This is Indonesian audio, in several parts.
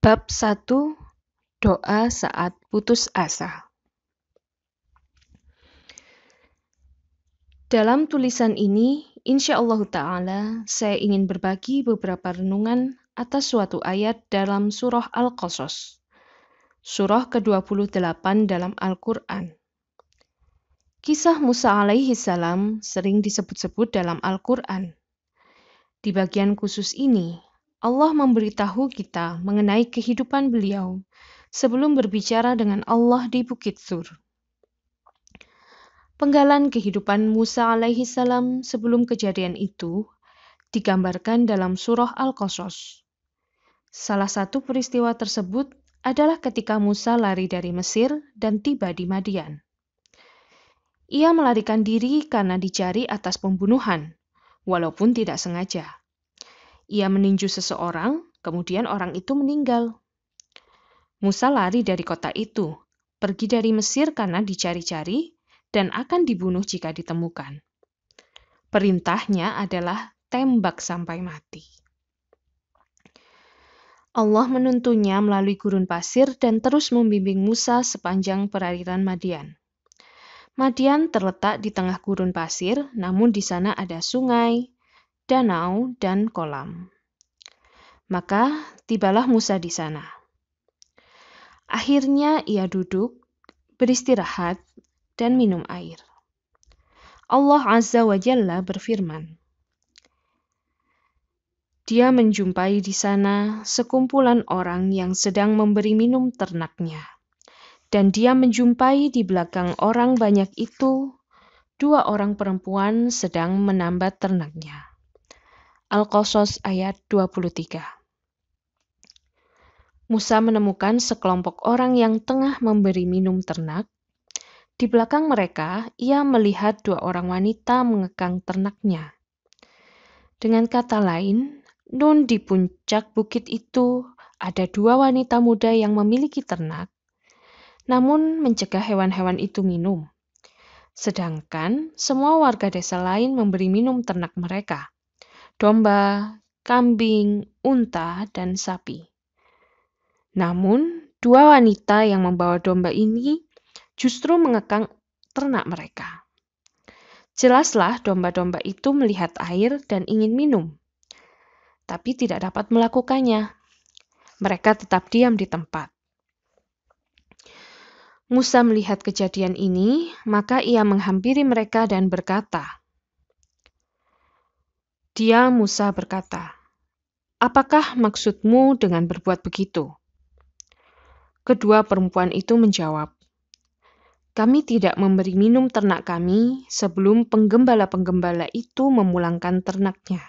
Bab 1. Doa saat putus asa. Dalam tulisan ini, insyaallah ta'ala, saya ingin berbagi beberapa renungan atas suatu ayat dalam surah Al-Qasas, surah ke-28 dalam Al-Quran. Kisah Musa alaihi salam sering disebut-sebut dalam Al-Quran. Di bagian khusus ini, Allah memberitahu kita mengenai kehidupan beliau sebelum berbicara dengan Allah di Bukit Tsur. Penggalan kehidupan Musa alaihi salam sebelum kejadian itu digambarkan dalam surah Al-Qasas. Salah satu peristiwa tersebut adalah ketika Musa lari dari Mesir dan tiba di Madian. Ia melarikan diri karena dicari atas pembunuhan, walaupun tidak sengaja. Ia meninju seseorang, kemudian orang itu meninggal. Musa lari dari kota itu, pergi dari Mesir karena dicari-cari, dan akan dibunuh jika ditemukan. Perintahnya adalah tembak sampai mati. Allah menuntunnya melalui gurun pasir dan terus membimbing Musa sepanjang perairan Madian. Madian terletak di tengah gurun pasir, namun di sana ada sungai, danau, dan kolam. Maka tibalah Musa di sana. Akhirnya ia duduk, beristirahat, dan minum air. Allah Azza wa Jalla berfirman, Dia menjumpai di sana sekumpulan orang yang sedang memberi minum ternaknya. Dan dia menjumpai di belakang orang banyak itu 2 orang perempuan sedang menambat ternaknya. Al-Qasas ayat 23. Musa menemukan sekelompok orang yang tengah memberi minum ternak. Di belakang mereka, ia melihat 2 orang wanita mengekang ternaknya. Dengan kata lain, nun di puncak bukit itu ada 2 wanita muda yang memiliki ternak, namun mencegah hewan-hewan itu minum. Sedangkan semua warga desa lain memberi minum ternak mereka, domba, kambing, unta, dan sapi. Namun, 2 wanita yang membawa domba ini justru mengekang ternak mereka. Jelaslah domba-domba itu melihat air dan ingin minum, tapi tidak dapat melakukannya. Mereka tetap diam di tempat. Musa melihat kejadian ini, maka ia menghampiri mereka dan berkata, Musa berkata, "Apakah maksudmu dengan berbuat begitu?" Kedua perempuan itu menjawab, "Kami tidak memberi minum ternak kami sebelum penggembala-penggembala itu memulangkan ternaknya.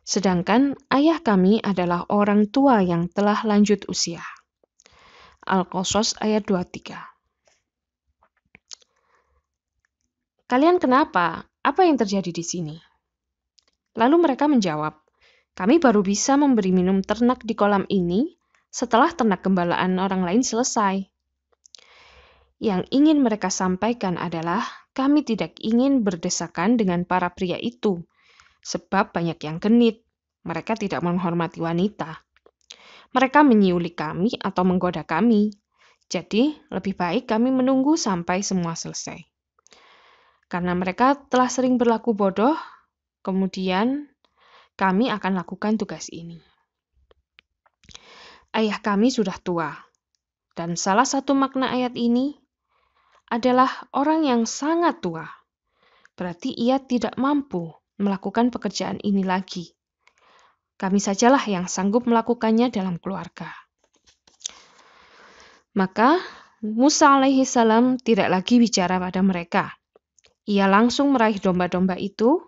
Sedangkan ayah kami adalah orang tua yang telah lanjut usia." Al-Qasas ayat 23. Kalian kenapa? Apa yang terjadi di sini? Lalu mereka menjawab, "Kami baru bisa memberi minum ternak di kolam ini setelah ternak gembalaan orang lain selesai." Yang ingin mereka sampaikan adalah, kami tidak ingin berdesakan dengan para pria itu, sebab banyak yang genit. Mereka tidak menghormati wanita. Mereka menyiuli kami atau menggoda kami. Jadi, lebih baik kami menunggu sampai semua selesai. Karena mereka telah sering berlaku bodoh, kemudian kami akan lakukan tugas ini. Ayah kami sudah tua, dan salah satu makna ayat ini adalah orang yang sangat tua. Berarti ia tidak mampu melakukan pekerjaan ini lagi. Kami sajalah yang sanggup melakukannya dalam keluarga. Maka Musa alaihi salam tidak lagi bicara pada mereka. Ia langsung meraih domba-domba itu,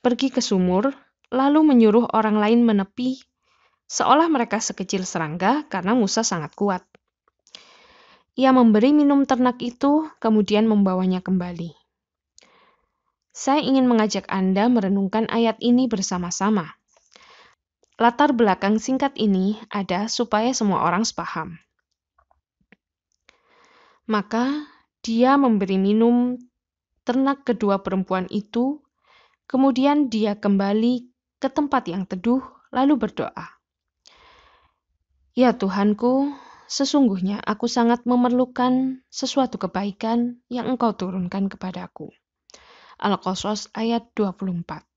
pergi ke sumur, lalu menyuruh orang lain menepi, seolah mereka sekecil serangga karena Musa sangat kuat. Ia memberi minum ternak itu, kemudian membawanya kembali. Saya ingin mengajak Anda merenungkan ayat ini bersama-sama. Latar belakang singkat ini ada supaya semua orang sepaham. Maka dia memberi minum ternak kedua perempuan itu, kemudian dia kembali ke tempat yang teduh, lalu berdoa. Ya Tuhanku, sesungguhnya aku sangat memerlukan sesuatu kebaikan yang Engkau turunkan kepadaku. Al-Qasas ayat 24.